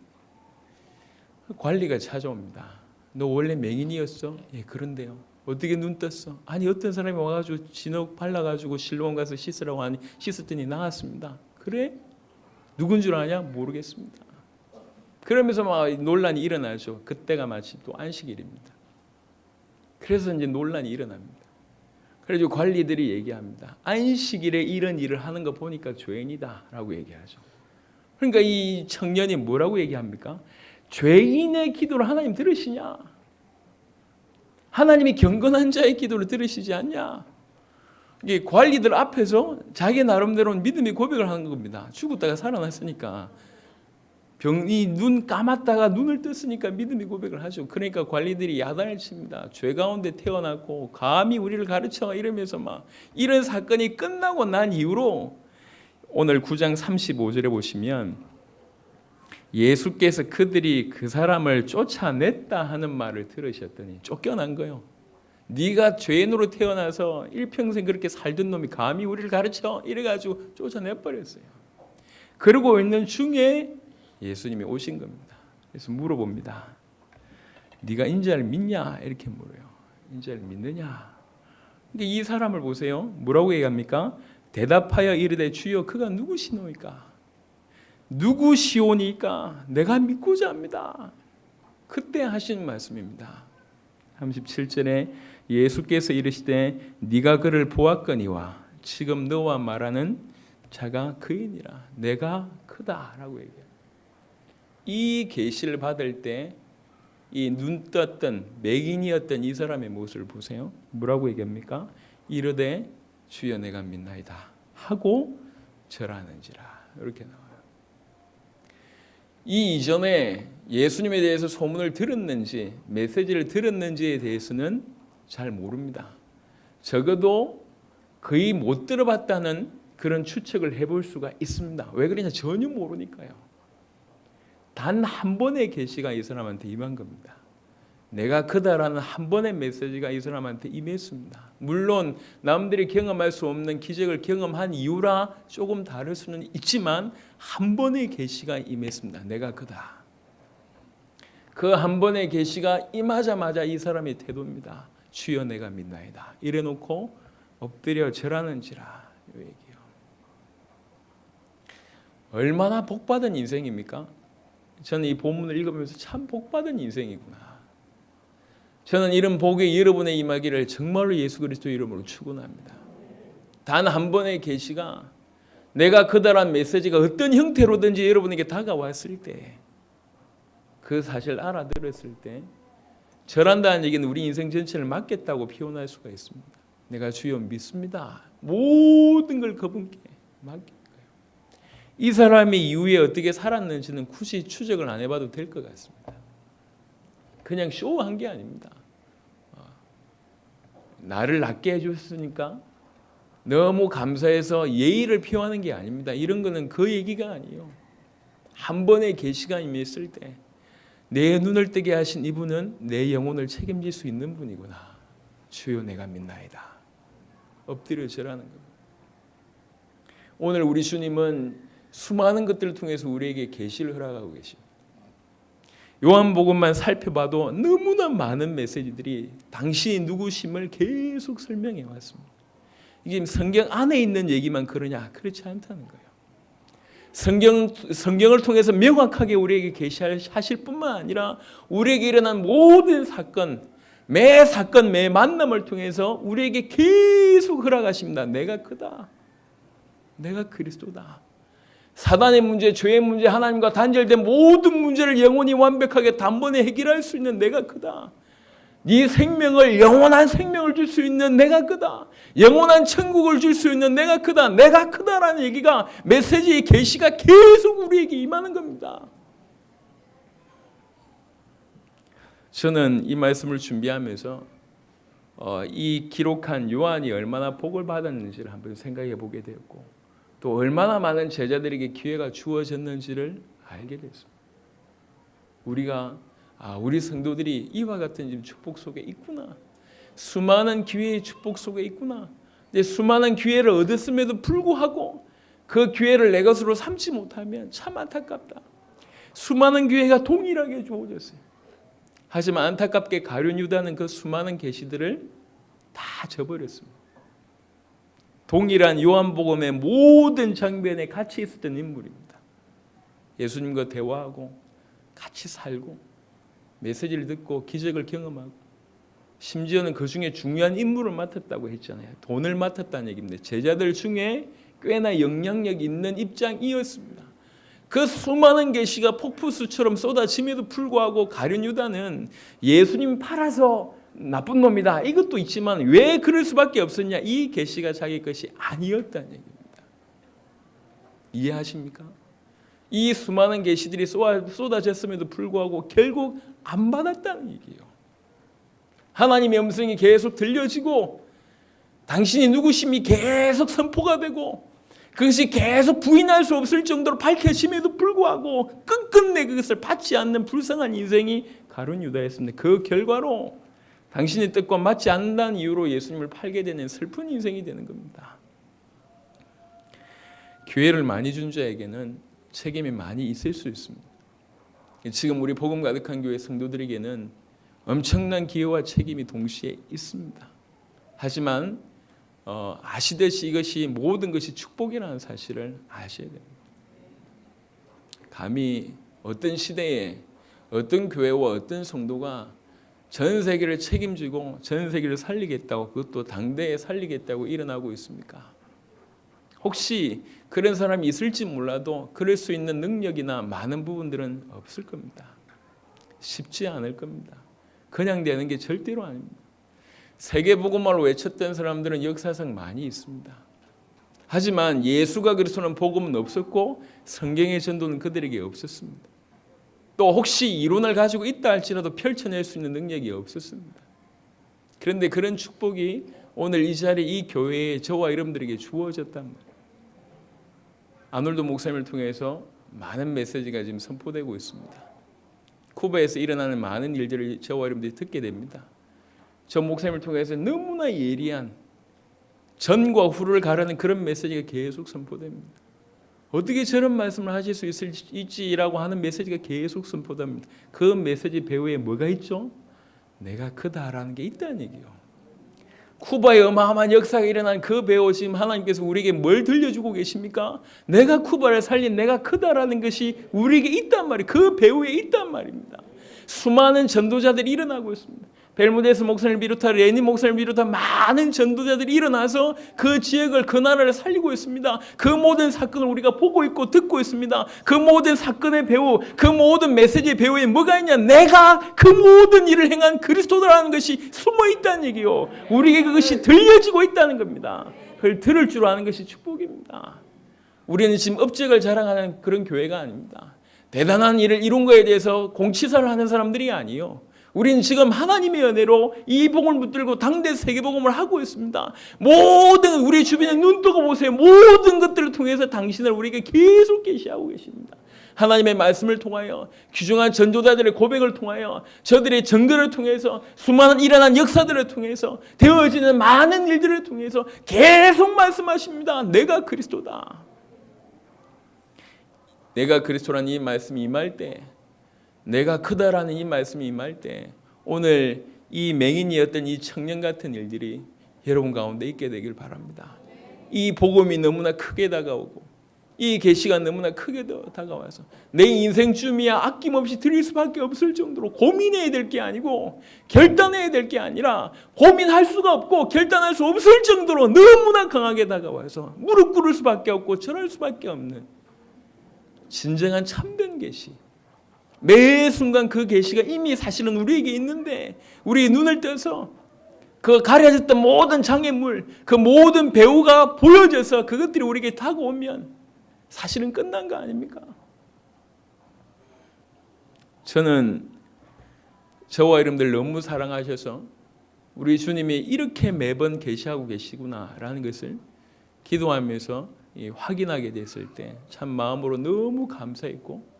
관리가 찾아옵니다. 너 원래 맹인이었어? 예, 그런데요. 어떻게 눈 떴어? 아니 어떤 사람이 와가지고 진흙 발라가지고 실로암 가서 씻으라고 하니 씻었더니 나았습니다. 그래? 누군 줄 아냐? 모르겠습니다. 그러면서 막 논란이 일어나죠. 그때가 마치 또 안식일입니다. 그래서 이제 논란이 일어납니다. 그래서 관리들이 얘기합니다. 안식일에 이런 일을 하는 거 보니까 죄인이다라고 얘기하죠. 그러니까 이 청년이 뭐라고 얘기합니까? 죄인의 기도를 하나님 들으시냐? 하나님이 경건한 자의 기도를 들으시지 않냐? 이게 관리들 앞에서 자기 나름대로는 믿음의 고백을 하는 겁니다. 죽었다가 살아났으니까. 병이 눈 감았다가 눈을 떴으니까 믿음의 고백을 하죠. 그러니까 관리들이 야단을 칩니다. 죄 가운데 태어났고 감히 우리를 가르쳐 이러면서 막 이런 사건이 끝나고 난 이후로 오늘 9장 35절에 보시면 예수께서 그들이 그 사람을 쫓아냈다 하는 말을 들으셨더니 쫓겨난 거예요. 네가 죄인으로 태어나서 일평생 그렇게 살던 놈이 감히 우리를 가르쳐 이래가지고 쫓아내버렸어요. 그러고 있는 중에 예수님이 오신 겁니다. 그래서 물어봅니다. 네가 인자를 믿냐? 이렇게 물어요. 인자를 믿느냐? 근데 이 사람을 보세요. 뭐라고 얘기합니까? 대답하여 이르되 주여 그가 누구시노이까? 누구시오니까? 내가 믿고자 합니다. 그때 하신 말씀입니다. 37절에 예수께서 이르시되 네가 그를 보았거니와 지금 너와 말하는 자가 그이니라. 내가 크다라고 얘기해요. 이 계시를 받을 때 이 눈 떴던 맹인이었던 이 사람의 모습을 보세요. 뭐라고 얘기합니까? 이르되 주여 내가 믿나이다 하고 절하는지라. 이렇게 나와요. 이 이전에 예수님에 대해서 소문을 들었는지 메시지를 들었는지에 대해서는 잘 모릅니다. 적어도 거의 못 들어봤다는 그런 추측을 해볼 수가 있습니다. 왜 그러냐? 전혀 모르니까요. 단 한 번의 계시가 이 사람한테 임한 겁니다. 내가 그다라는 한 번의 메시지가 이 사람한테 임했습니다. 물론 남들이 경험할 수 없는 기적을 경험한 이유라 조금 다를 수는 있지만 한 번의 계시가 임했습니다. 내가 그다. 그 한 번의 계시가 임하자마자 이 사람의 태도입니다. 주여 내가 믿나이다. 이래놓고 엎드려 절하는지라. 이 얘기요. 얼마나 복받은 인생입니까? 저는 이 본문을 읽으면서 참 복받은 인생이구나. 저는 이런 복이 여러분의 임하기를 정말로 예수 그리스도 이름으로 축원합니다. 단 한 번의 계시가 내가 그다란 메시지가 어떤 형태로든지 여러분에게 다가왔을 때 그 사실을 알아들었을 때 절한다는 얘기는 우리 인생 전체를 맡겠다고 표현할 수가 있습니다. 내가 주여 믿습니다. 모든 걸 그분께 맡깁니다. 이 사람이 이후에 어떻게 살았는지는 굳이 추적을 안 해봐도 될 것 같습니다. 그냥 쇼한 게 아닙니다. 나를 낫게 해줬으니까 너무 감사해서 예의를 표하는 게 아닙니다. 이런 거는 그 얘기가 아니에요. 한 번의 계시가 임했을 때 내 눈을 뜨게 하신 이분은 내 영혼을 책임질 수 있는 분이구나. 주여 내가 믿나이다. 엎드려 절하는 겁니다. 오늘 우리 주님은 수많은 것들을 통해서 우리에게 계시를 허락하고 계십니다. 요한복음만 살펴봐도 너무나 많은 메시지들이 당신이 누구심을 계속 설명해 왔습니다. 이게 성경 안에 있는 얘기만 그러냐? 그렇지 않다는 거예요. 성경을 통해서 명확하게 우리에게 계시하실 뿐만 아니라 우리에게 일어난 모든 사건, 매 만남을 통해서 우리에게 계속 허락하십니다. 내가 크다. 내가 그리스도다. 사단의 문제, 죄의 문제, 하나님과 단절된 모든 문제를 영원히 완벽하게 단번에 해결할 수 있는 내가 크다. 네 생명을, 영원한 생명을 줄 수 있는 내가 크다. 영원한 천국을 줄 수 있는 내가 크다. 내가 크다라는 얘기가, 메시지의 계시가 계속 우리에게 임하는 겁니다. 저는 이 말씀을 준비하면서 이 기록한 요한이 얼마나 복을 받았는지를 한번 생각해 보게 되었고, 또 얼마나 많은 제자들에게 기회가 주어졌는지를 알게 됐습니다. 우리 성도들이 이와 같은 축복 속에 있구나. 수많은 기회의 축복 속에 있구나. 근데 수많은 기회를 얻었음에도 불구하고 그 기회를 내 것으로 삼지 못하면 참 안타깝다. 수많은 기회가 동일하게 주어졌어요. 하지만 안타깝게 가룟 유다는 그 수많은 계시들을 다 저버렸습니다. 동일한 요한복음의 모든 장면에 같이 있었던 인물입니다. 예수님과 대화하고 같이 살고 메시지를 듣고 기적을 경험하고, 심지어는 그 중에 중요한 임무를 맡았다고 했잖아요. 돈을 맡았다는 얘기입니다. 제자들 중에 꽤나 영향력 있는 입장이었습니다. 그 수많은 계시가 폭포수처럼 쏟아짐에도 불구하고 가룟 유다는 예수님 팔아서 나쁜 놈이다, 이것도 있지만 왜 그럴 수밖에 없었냐? 이 계시가 자기 것이 아니었다는 얘기입니다. 이해하십니까? 이 수많은 계시들이 쏟아졌음에도 불구하고 결국 안 받았다는 얘기예요. 하나님의 음성이 계속 들려지고 당신이 누구심이 계속 선포가 되고 그것이 계속 부인할 수 없을 정도로 밝혀짐에도 불구하고 끝끝내 그것을 받지 않는 불쌍한 인생이 가룟 유다였습니다. 그 결과로 당신의 뜻과 맞지 않는다는 이유로 예수님을 팔게 되는 슬픈 인생이 되는 겁니다. 기회를 많이 준 자에게는 책임이 많이 있을 수 있습니다. 지금 우리 복음 가득한 교회 성도들에게는 엄청난 기회와 책임이 동시에 있습니다. 하지만 아시듯이 이것이 모든 것이 축복이라는 사실을 아셔야 됩니다. 감히 어떤 시대에 어떤 교회와 어떤 성도가 전 세계를 책임지고 전 세계를 살리겠다고, 그것도 당대에 살리겠다고 일어나고 있습니까? 혹시 그런 사람이 있을지 몰라도 그럴 수 있는 능력이나 많은 부분들은 없을 겁니다. 쉽지 않을 겁니다. 그냥 되는 게 절대로 아닙니다. 세계복음화를 외쳤던 사람들은 역사상 많이 있습니다. 하지만 예수가 그리스도는 복음은 없었고 성경의 전도는 그들에게 없었습니다. 또 혹시 이론을 가지고 있다 할지라도 펼쳐낼 수 있는 능력이 없었습니다. 그런데 그런 축복이 오늘 이 자리에 이 교회에 저와 여러분들에게 주어졌단 말이에요. 아놀드 목사님을 통해서 많은 메시지가 지금 선포되고 있습니다. 쿠바에서 일어나는 많은 일들을 저와 여러분들이 듣게 됩니다. 저 목사님을 통해서 너무나 예리한 전과 후를 가르는 그런 메시지가 계속 선포됩니다. 어떻게 저런 말씀을 하실 수 있지라고 하는 메시지가 계속 선포됩니다. 그 메시지 배후에 뭐가 있죠? 내가 크다라는 게 있다는 얘기예요. 쿠바에 어마어마한 역사가 일어난 그 배후 지금 하나님께서 우리에게 뭘 들려주고 계십니까? 내가 쿠바를 살린 내가 크다라는 것이 우리에게 있단 말이에요. 그 배후에 있단 말입니다. 수많은 전도자들이 일어나고 있습니다. 벨무데스 목사님을 비롯한 레니 목사님을 비롯한 많은 전도자들이 일어나서 그 지역을, 그 나라를 살리고 있습니다. 그 모든 사건을 우리가 보고 있고 듣고 있습니다. 그 모든 사건의 배후, 그 모든 메시지의 배후에 뭐가 있냐? 내가 그 모든 일을 행한 그리스도라는 것이 숨어 있다는 얘기요. 우리에게 그것이 들려지고 있다는 겁니다. 그걸 들을 줄 아는 것이 축복입니다. 우리는 지금 업적을 자랑하는 그런 교회가 아닙니다. 대단한 일을 이룬 거에 대해서 공치사를 하는 사람들이 아니에요. 우리는 지금 하나님의 은혜로 이 복음을 붙들고 당대 세계복음을 하고 있습니다. 모든 우리 주변에 눈 뜨고 보세요. 모든 것들을 통해서 당신을 우리에게 계속 계시하고 계십니다. 하나님의 말씀을 통하여, 귀중한 전도자들의 고백을 통하여, 저들의 증거를 통해서, 수많은 일어난 역사들을 통해서, 되어지는 많은 일들을 통해서 계속 말씀하십니다. 내가 그리스도다. 내가 그리스도라는 이 말씀이 임할 때, 내가 크다라는 이 말씀이 임할 때, 오늘 이 맹인이었던 이 청년 같은 일들이 여러분 가운데 있게 되길 바랍니다. 이 복음이 너무나 크게 다가오고, 이 계시가 너무나 크게 다가와서 내 인생 쯤이야 아낌없이 드릴 수밖에 없을 정도로 고민해야 될 게 아니고, 결단해야 될 게 아니라, 고민할 수가 없고 결단할 수 없을 정도로 너무나 강하게 다가와서 무릎 꿇을 수밖에 없고 절할 수밖에 없는 진정한 참된 계시, 매 순간 그 계시가 이미 사실은 우리에게 있는데, 우리의 눈을 떠서 그 가려졌던 모든 장애물, 그 모든 배후가 보여져서 그것들이 우리에게 다가오면 사실은 끝난 거 아닙니까? 저는 저와 여러분들 너무 사랑하셔서 우리 주님이 이렇게 매번 계시하고 계시구나라는 것을 기도하면서 확인하게 됐을 때 참 마음으로 너무 감사했고,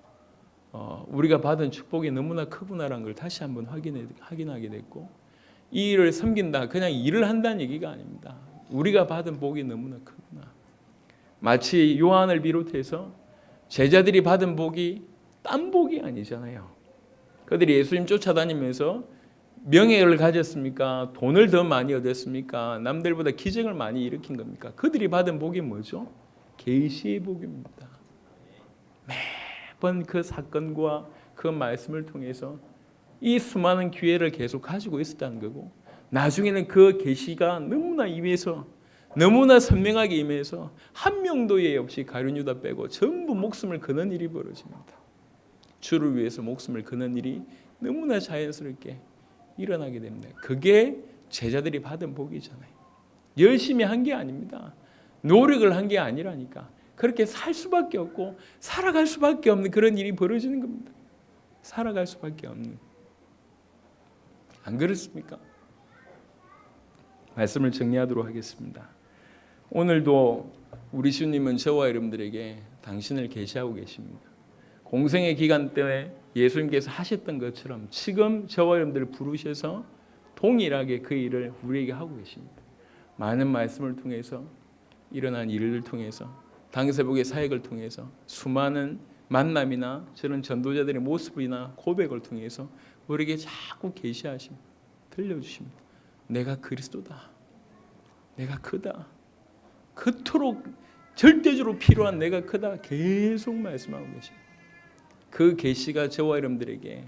우리가 받은 축복이 너무나 크구나라는 걸 다시 한번 확인하게 됐고, 이 일을 섬긴다, 그냥 일을 한다는 얘기가 아닙니다. 우리가 받은 복이 너무나 크구나. 마치 요한을 비롯해서 제자들이 받은 복이 딴 복이 아니잖아요. 그들이 예수님 쫓아다니면서 명예를 가졌습니까? 돈을 더 많이 얻었습니까? 남들보다 기적을 많이 일으킨 겁니까? 그들이 받은 복이 뭐죠? 계시의 복입니다. 매번 그 사건과 그 말씀을 통해서 이 수많은 기회를 계속 가지고 있었다는 거고, 나중에는 그 계시가 너무나 임해서, 너무나 선명하게 임해서 한 명도 예외 없이 가룟 유다 빼고 전부 목숨을 거는 일이 벌어집니다. 주를 위해서 목숨을 거는 일이 너무나 자연스럽게 일어나게 됩니다. 그게 제자들이 받은 복이잖아요. 열심히 한 게 아닙니다. 노력을 한 게 아니라니까. 그렇게 살 수밖에 없고 살아갈 수밖에 없는 그런 일이 벌어지는 겁니다. 살아갈 수밖에 없는. 안 그렇습니까? 말씀을 정리하도록 하겠습니다. 오늘도 우리 주님은 저와 여러분들에게 당신을 계시하고 계십니다. 공생의 기간 때 예수님께서 하셨던 것처럼 지금 저와 여러분들을 부르셔서 동일하게 그 일을 우리에게 하고 계십니다. 많은 말씀을 통해서, 일어난 일을 통해서, 당세복의 사역을 통해서, 수많은 만남이나 저런 전도자들의 모습이나 고백을 통해서 우리에게 자꾸 계시하십니다. 들려주십니다. 내가 그리스도다. 내가 크다. 그토록 절대적으로 필요한 내가 크다. 계속 말씀하고 계십니다. 그 계시가 저와 여러분들에게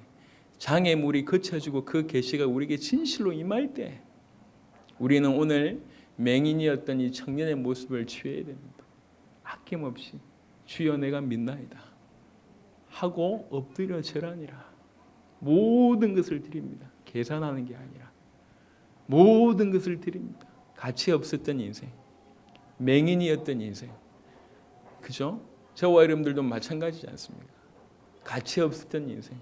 장애물이 거쳐지고 그 계시가 우리에게 진실로 임할 때, 우리는 오늘 맹인이었던 이 청년의 모습을 취해야 됩니다. 아낌없이 주여 내가 믿나이다 하고 엎드려 절하니라. 모든 것을 드립니다. 계산하는 게 아니라 모든 것을 드립니다. 가치 없었던 인생, 맹인이었던 인생, 그죠? 저와 여러분들도 마찬가지지 않습니까? 가치 없었던 인생,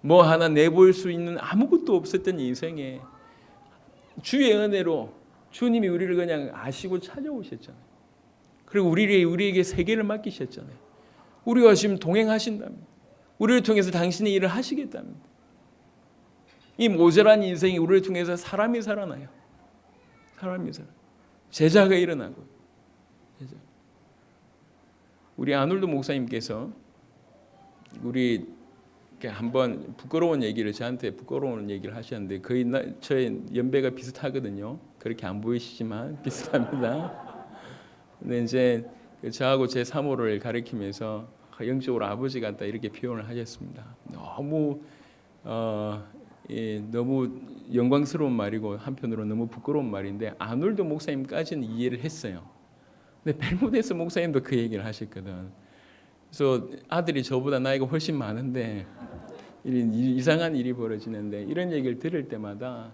뭐 하나 내볼 수 있는 아무것도 없었던 인생에 주의 은혜로 주님이 우리를 그냥 아시고 찾아오셨잖아요. 그리고 우리에게 세계를 맡기셨잖아요. 우리와 지금 동행하신답니다. 우리를 통해서 당신의 일을 하시겠답니다. 이 모자란 인생이 우리를 통해서 사람이 살아나요. 사람이 살아. 제자가 일어나고. 제자. 우리 아놀드 목사님께서 우리 한번 부끄러운 얘기를, 저한테 부끄러운 얘기를 하셨는데, 거의 저의 연배가 비슷하거든요. 그렇게 안 보이시지만 비슷합니다. 근데 이제 저하고 제 사모를 가리키면서 영적으로 아버지 같다 이렇게 표현을 하셨습니다. 너무 너무 영광스러운 말이고 한편으로 너무 부끄러운 말인데, 아놀드 목사님까지는 이해를 했어요. 근데 벨무데스 목사님도 그 얘기를 하셨거든. 그래서 아들이 저보다 나이가 훨씬 많은데 이상한 일이 벌어지는데, 이런 얘기를 들을 때마다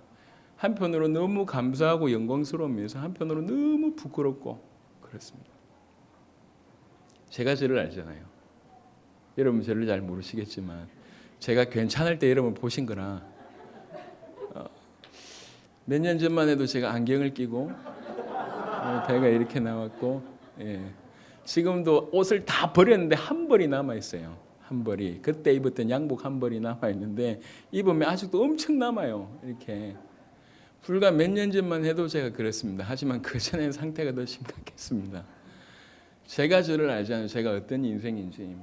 한편으로 너무 감사하고 영광스러우면서 한편으로 너무 부끄럽고 그렇습니다. 제가 저를 알잖아요. 여러분 저를 잘 모르시겠지만 제가 괜찮을 때 여러분 보신 거라 몇 년 전만 해도 제가 안경을 끼고 배가 이렇게 나왔고, 지금도 옷을 다 버렸는데 한 벌이 남아 있어요. 한 벌이 그때 입었던 양복 한 벌이 남아 있는데 입으면 아직도 엄청 남아요. 이렇게 불과 몇 년 전만 해도 제가 그랬습니다. 하지만 그 전에 상태가 더 심각했습니다. 제가 저를 알잖아요. 제가 어떤 인생인지.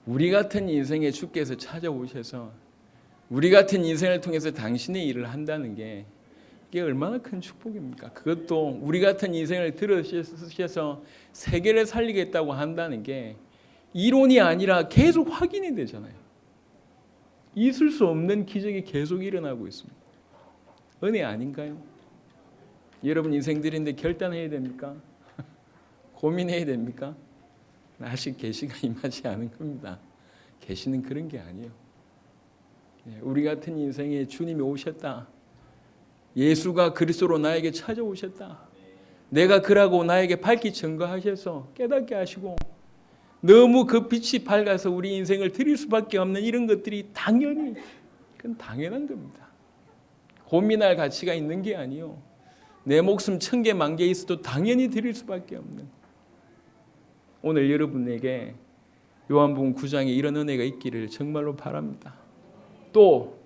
우리 같은 인생에 주께서 찾아오셔서 우리 같은 인생을 통해서 당신의 일을 한다는 게 이게 얼마나 큰 축복입니까? 그것도 우리 같은 인생을 들으셔서 세계를 살리겠다고 한다는 게 이론이 아니라 계속 확인이 되잖아요. 있을 수 없는 기적이 계속 일어나고 있습니다. 은혜 아닌가요? 여러분 인생들인데 결단해야 됩니까? 고민해야 됩니까? 아직 계시가 임하지 않은 겁니다. 계시는 그런 게 아니에요. 우리 같은 인생에 주님이 오셨다. 예수가 그리스도로 나에게 찾아오셨다. 내가 그라고 나에게 밝히 증거하셔서 깨닫게 하시고 너무 그 빛이 밝아서 우리 인생을 드릴 수밖에 없는 이런 것들이 당연히 그건 당연한 겁니다. 고민할 가치가 있는 게 아니요. 내 목숨 1000개 10,000개 있어도 당연히 드릴 수밖에 없는. 오늘 여러분에게 요한복음 9장에 이런 은혜가 있기를 정말로 바랍니다. 또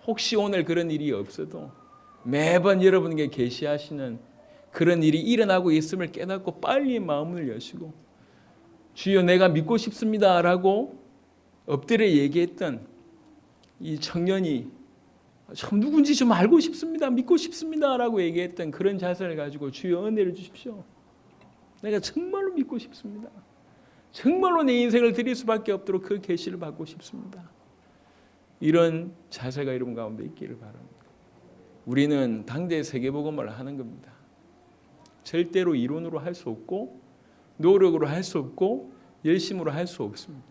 혹시 오늘 그런 일이 없어도 매번 여러분에게 계시하시는 그런 일이 일어나고 있음을 깨닫고 빨리 마음을 여시고 주여 내가 믿고 싶습니다 라고 엎드려 얘기했던 이 청년이 참 누군지 좀 알고 싶습니다. 믿고 싶습니다 라고 얘기했던 그런 자세를 가지고 주여 은혜를 주십시오. 내가 정말로 믿고 싶습니다. 정말로 내 인생을 드릴 수밖에 없도록 그 계시를 받고 싶습니다. 이런 자세가 여러분 가운데 있기를 바랍니다. 우리는 당대 세계복음을 하는 겁니다. 절대로 이론으로 할 수 없고 노력으로 할 수 없고 열심으로 할 수 없습니다.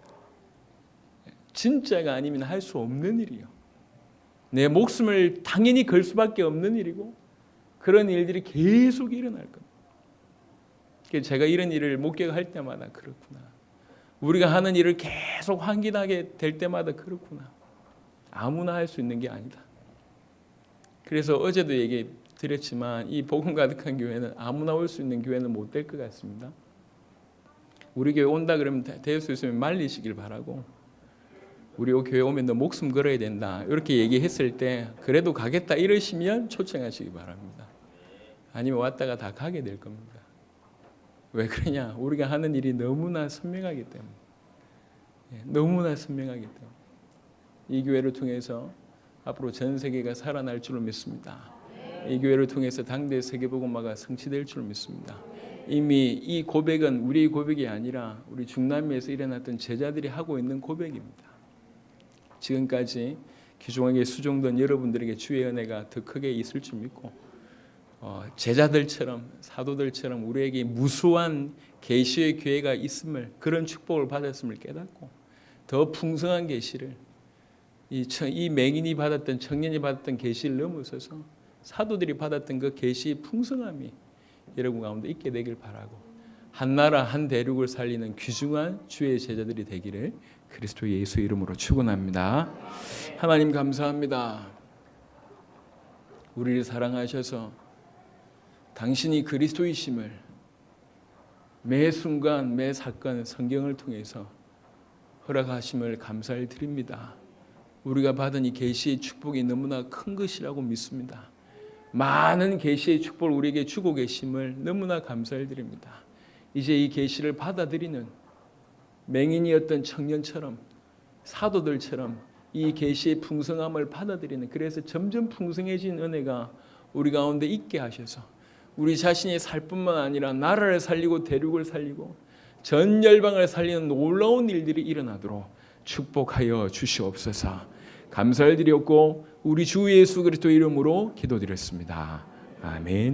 진짜가 아니면 할 수 없는 일이요. 내 목숨을 당연히 걸 수밖에 없는 일이고 그런 일들이 계속 일어날 겁니다. 제가 이런 일을 목격할 때마다 그렇구나. 우리가 하는 일을 계속 환기하게 될 때마다 그렇구나. 아무나 할 수 있는 게 아니다. 그래서 어제도 얘기 드렸지만 이 복음 가득한 교회는 아무나 올 수 있는 교회는 못 될 것 같습니다. 우리 교회 온다 그러면 될 수 있으면 말리시길 바라고 우리 교회 오면 너 목숨 걸어야 된다 이렇게 얘기했을 때 그래도 가겠다 이러시면 초청하시기 바랍니다. 아니면 왔다가 다 가게 될 겁니다. 왜 그러냐? 우리가 하는 일이 너무나 선명하기 때문에 너무나 선명하기 때문에 이 교회를 통해서 앞으로 전 세계가 살아날 줄을 믿습니다. 이 교회를 통해서 당대 세계복음화가 성취될 줄을 믿습니다. 이미 이 고백은 우리의 고백이 아니라 우리 중남미에서 일어났던 제자들이 하고 있는 고백입니다. 지금까지 귀중하게 수종된 여러분들에게 주의 은혜가 더 크게 있을 줄 믿고 제자들처럼 사도들처럼 우리에게 무수한 계시의 교회가 있음을 그런 축복을 받았음을 깨닫고 더 풍성한 계시를 이 맹인이 받았던 청년이 받았던 계시를 넘어서서 사도들이 받았던 그 계시의 풍성함이 여러분 가운데 있게 되길 바라고 한 나라 한 대륙을 살리는 귀중한 주의 제자들이 되기를 그리스도 예수 이름으로 축원합니다. 하나님 감사합니다. 우리를 사랑하셔서 당신이 그리스도이심을 매 순간 매 사건 성경을 통해서 허락하심을 감사를 드립니다. 우리가 받은 이 계시의 축복이 너무나 큰 것이라고 믿습니다. 많은 계시의 축복을 우리에게 주고 계심을 너무나 감사를 드립니다. 이제 이 계시를 받아들이는 맹인이었던 청년처럼 사도들처럼 이 계시의 풍성함을 받아들이는 그래서 점점 풍성해진 은혜가 우리 가운데 있게 하셔서 우리 자신이 살 뿐만 아니라 나라를 살리고 대륙을 살리고 전 열방을 살리는 놀라운 일들이 일어나도록 축복하여 주시옵소서. 감사를 드렸고 우리 주 예수 그리스도 이름으로 기도드렸습니다. 아멘.